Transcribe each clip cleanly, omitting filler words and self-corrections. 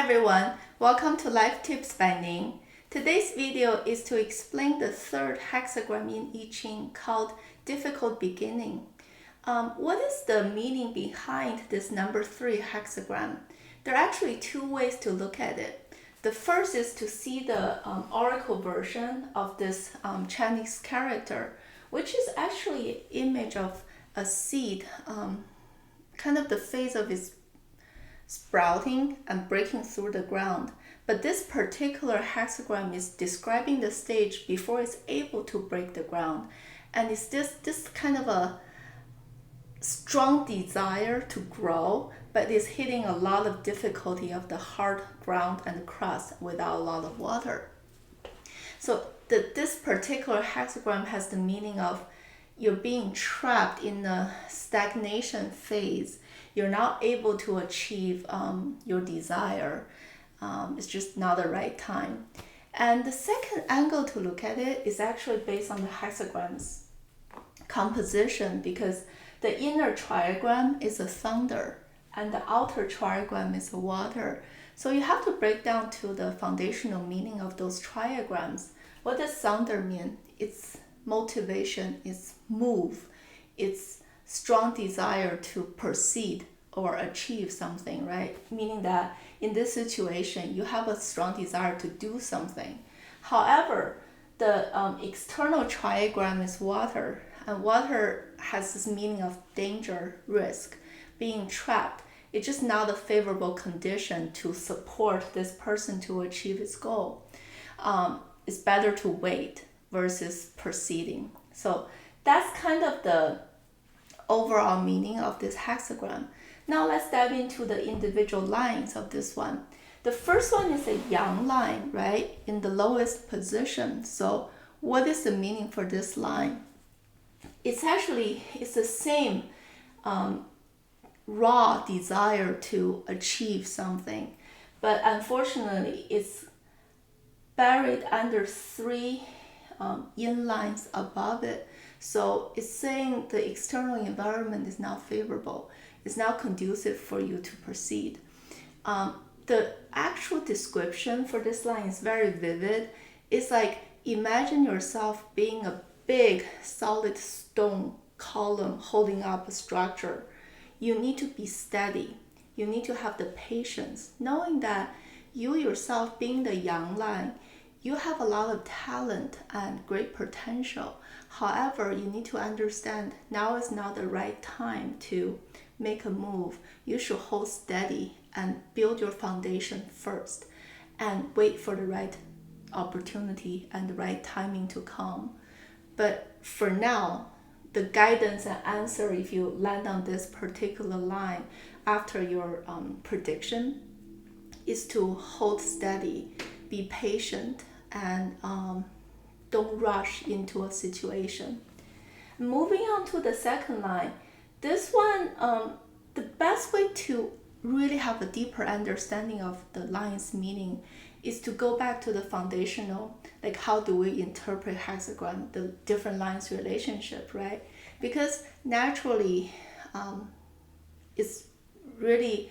everyone, welcome to Life Tips by Ning. Today's video is to explain the third hexagram in I-Ching called difficult beginning. What is the meaning behind this number 3 hexagram? There are actually two ways to look at it. The first is to see the oracle version of this Chinese character, which is actually an image of a seed, kind of the phase of its sprouting and breaking through the ground. But this particular hexagram is describing the stage before it's able to break the ground. And it's this kind of a strong desire to grow, but it's hitting a lot of difficulty of the hard ground and crust without a lot of water. So this particular hexagram has the meaning of you're being trapped in a stagnation phase. You're not able to achieve your desire. It's just not the right time. And the second angle to look at it is actually based on the hexagram's composition, because the inner trigram is a thunder and the outer trigram is a water. So you have to break down to the foundational meaning of those trigrams. What does thunder mean? It's motivation, it's move, it's strong desire to proceed or achieve something, right? Meaning that in this situation, you have a strong desire to do something. However, the external trigram is water, and water has this meaning of danger, risk, being trapped. It's just not a favorable condition to support this person to achieve its goal. It's better to wait versus proceeding. So that's kind of the overall meaning of this hexagram. Now let's dive into the individual lines of this one. The first one is a yang line, right? In the lowest position. So what is the meaning for this line? It's the same raw desire to achieve something, but unfortunately it's buried under 3 yin lines above it. So it's saying the external environment is not favorable. It's not conducive for you to proceed. The actual description for this line is very vivid. It's like, imagine yourself being a big solid stone column holding up a structure. You need to be steady. You need to have the patience, knowing that you yourself, being the yang line, you have a lot of talent and great potential. However, you need to understand now is not the right time to make a move. You should hold steady and build your foundation first and wait for the right opportunity and the right timing to come. But for now, the guidance and answer, if you land on this particular line after your prediction, is to hold steady, be patient, and don't rush into a situation. Moving on to the second line, this one, the best way to really have a deeper understanding of the line's meaning is to go back to the foundational, like how do we interpret hexagram, the different lines relationship, right? Because naturally, it's really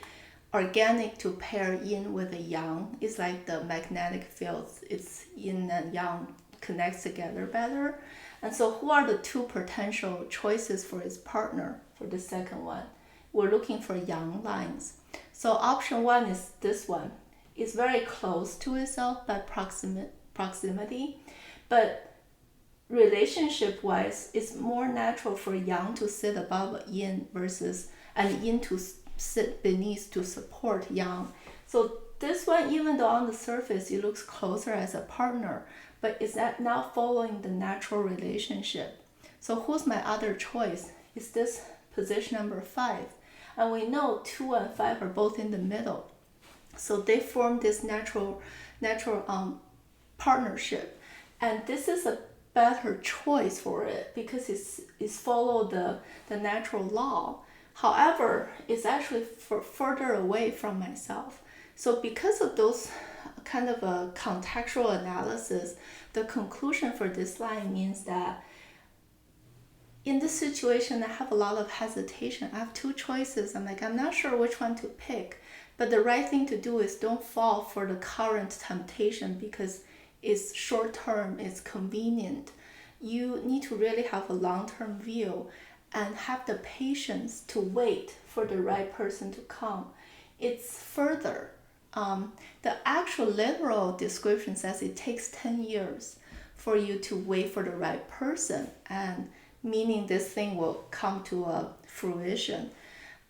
organic to pair yin with a yang. It's like the magnetic fields, it's yin and yang connects together better. And so who are the two potential choices for its partner for the second one? We're looking for yang lines. So option 1 is this one. It's very close to itself by proximity, but relationship-wise, it's more natural for yang to sit above yin and yin to sit beneath to support yang. So this one, even though on the surface it looks closer as a partner, but it's not following the natural relationship. So who's my other choice? Is this position number 5. And we know 2 and 5 are both in the middle. So they form this natural partnership. And this is a better choice for it because it's follow the natural law. However, it's actually further away from myself. So because of those kind of a contextual analysis, the conclusion for this line means that in this situation, I have a lot of hesitation. I have 2 choices. I'm not sure which one to pick. But the right thing to do is don't fall for the current temptation because it's short term, it's convenient. You need to really have a long-term view and have the patience to wait for the right person to come. It's further. The actual literal description says it takes 10 years for you to wait for the right person, and meaning this thing will come to a fruition.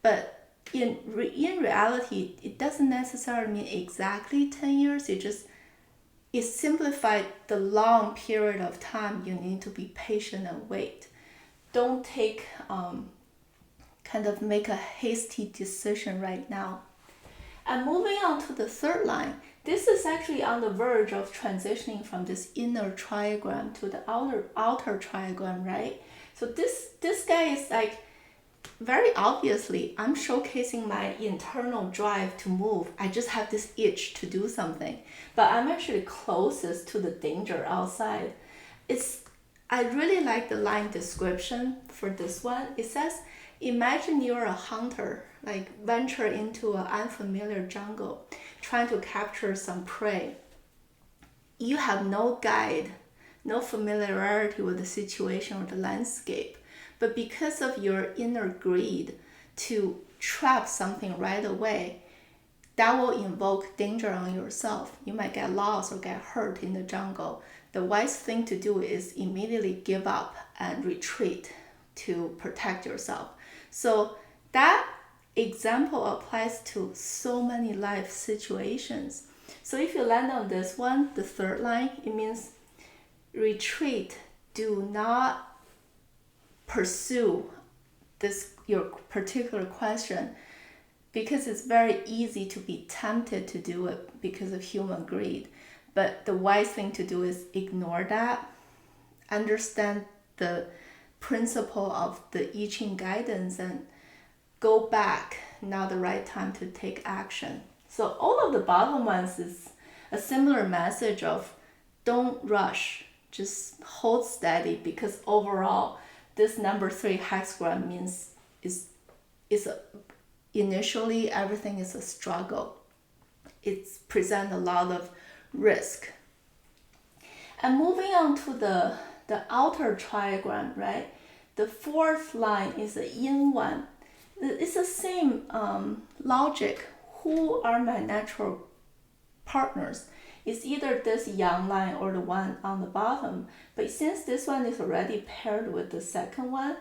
But in reality, it doesn't necessarily mean exactly 10 years. It simplified the long period of time you need to be patient and wait. Don't make a hasty decision right now. And moving on to the third line, this is actually on the verge of transitioning from this inner trigram to the outer trigram, right? So this guy is like, very obviously, I'm showcasing my internal drive to move. I just have this itch to do something, but I'm actually closest to the danger outside. I really like the line description for this one. It says, imagine you're a hunter, like venture into an unfamiliar jungle, trying to capture some prey. You have no guide, no familiarity with the situation or the landscape. But because of your inner greed to trap something right away, that will invoke danger on yourself. You might get lost or get hurt in the jungle. The wise thing to do is immediately give up and retreat to protect yourself. So that example applies to so many life situations. So if you land on this one, the third line, it means retreat. Do not pursue your particular question, because it's very easy to be tempted to do it because of human greed. But the wise thing to do is ignore that, understand the principle of the I-Ching guidance, and go back. Now the right time to take action. So all of the bottom ones is a similar message of don't rush, just hold steady, because overall this number 3 hexagram means initially everything is a struggle. It presents a lot of risk. And moving on to the outer trigram, right? The fourth line is the yin one. It's the same logic. Who are my natural partners? It's either this yang line or the one on the bottom. But since this one is already paired with the second one,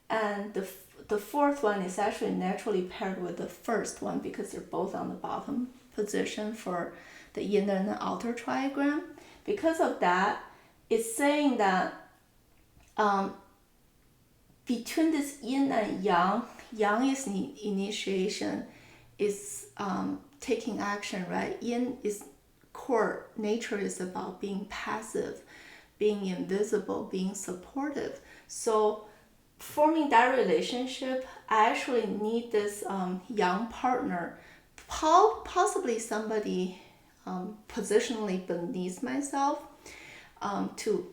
and the fourth one is actually naturally paired with the first one because they're both on the bottom position for the inner and the outer trigram. Because of that, it's saying that between this yin and yang is initiation, is taking action, right? Yin is core nature, is about being passive, being invisible, being supportive. So forming that relationship, I actually need this young partner, possibly somebody positionally beneath myself, to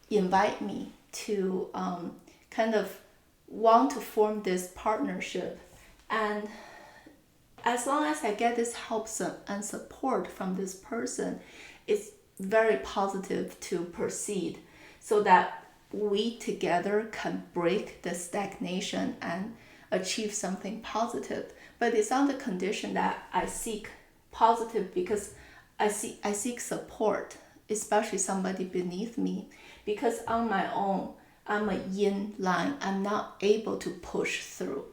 invite me to kind of want to form this partnership. And as long as I get this help and support from this person, it's very positive to proceed, so that we together can break the stagnation and achieve something positive. But it's on the condition that I seek positive, because I seek support, especially somebody beneath me, because on my own, I'm a yin line. I'm not able to push through.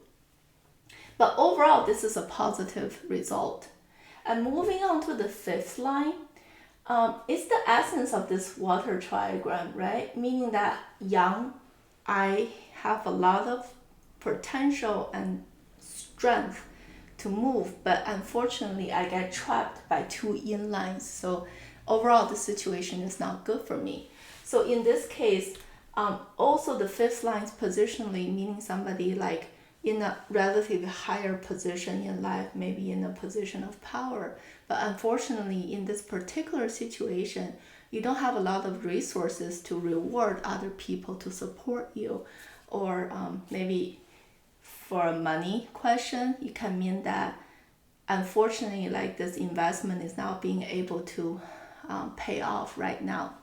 But overall, this is a positive result. And moving on to the fifth line, it's the essence of this water trigram, right? Meaning that yang, I have a lot of potential and strength to move, but unfortunately I get trapped by two yin lines. So overall, the situation is not good for me. So in this case, also the fifth line is positionally meaning somebody like in a relatively higher position in life, maybe in a position of power. But unfortunately, in this particular situation, you don't have a lot of resources to reward other people to support you. Or maybe for a money question, it can mean that unfortunately, like this investment is not being able to pay off right now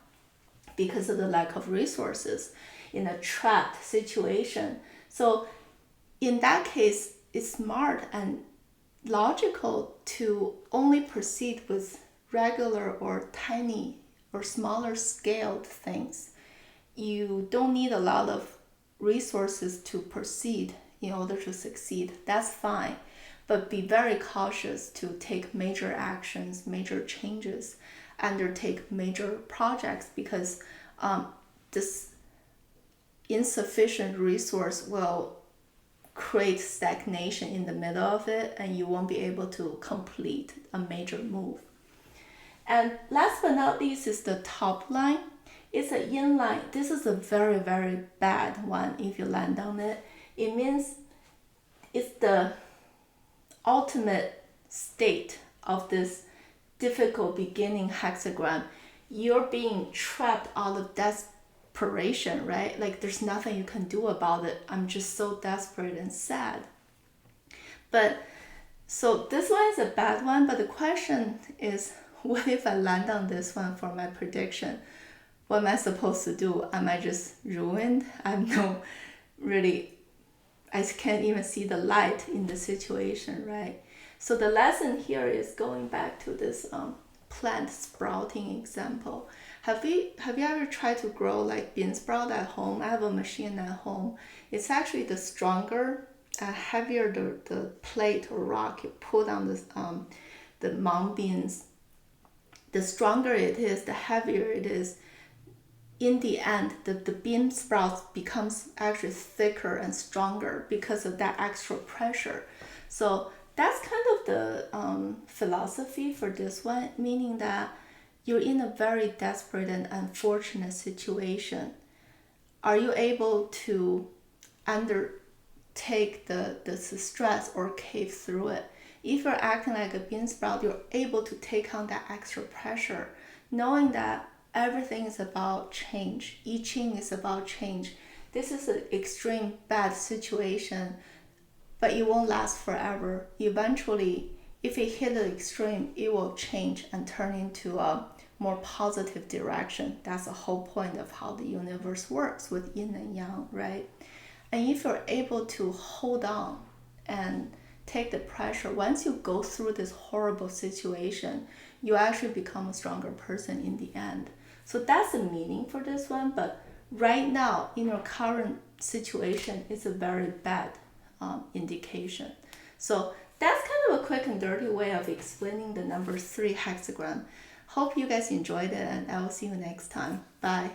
because of the lack of resources in a trapped situation. So in that case, it's smart and logical to only proceed with regular or tiny or smaller scaled things. You don't need a lot of resources to proceed in order to succeed. That's fine. But be very cautious to take major actions, major changes, undertake major projects, because this insufficient resource will create stagnation in the middle of it, and you won't be able to complete a major move. And last but not least is the top line. It's an yin line. This is a very, very bad one if you land on it. It means it's the ultimate state of this difficult beginning hexagram. You're being trapped out of desperation, right? Like there's nothing you can do about it. I'm just so desperate and sad. But so this one is a bad one, but the question is, what if I land on this one for my prediction? What am I supposed to do? Am I just ruined? I'm no really, I can't even see the light in the situation, right? So the lesson here is going back to this plant sprouting example. Have you ever tried to grow like bean sprout at home? I have a machine at home. It's actually the stronger, heavier the plate or rock you put on the mung beans, the stronger it is, the heavier it is. In the end, the bean sprouts becomes actually thicker and stronger because of that extra pressure. So that's kind of the philosophy for this one, meaning that you're in a very desperate and unfortunate situation. Are you able to undertake the stress or cave through it? If you're acting like a bean sprout, you're able to take on that extra pressure, knowing that everything is about change. I-Ching is about change. This is an extreme bad situation, but it won't last forever. Eventually, if it hit the extreme, it will change and turn into a more positive direction. That's the whole point of how the universe works with yin and yang, right? And if you're able to hold on and take the pressure, once you go through this horrible situation, you actually become a stronger person in the end. So that's the meaning for this one. But right now, in your current situation, it's a very bad indication. So that's kind of a quick and dirty way of explaining the number 3 hexagram. Hope you guys enjoyed it, and I will see you next time. Bye.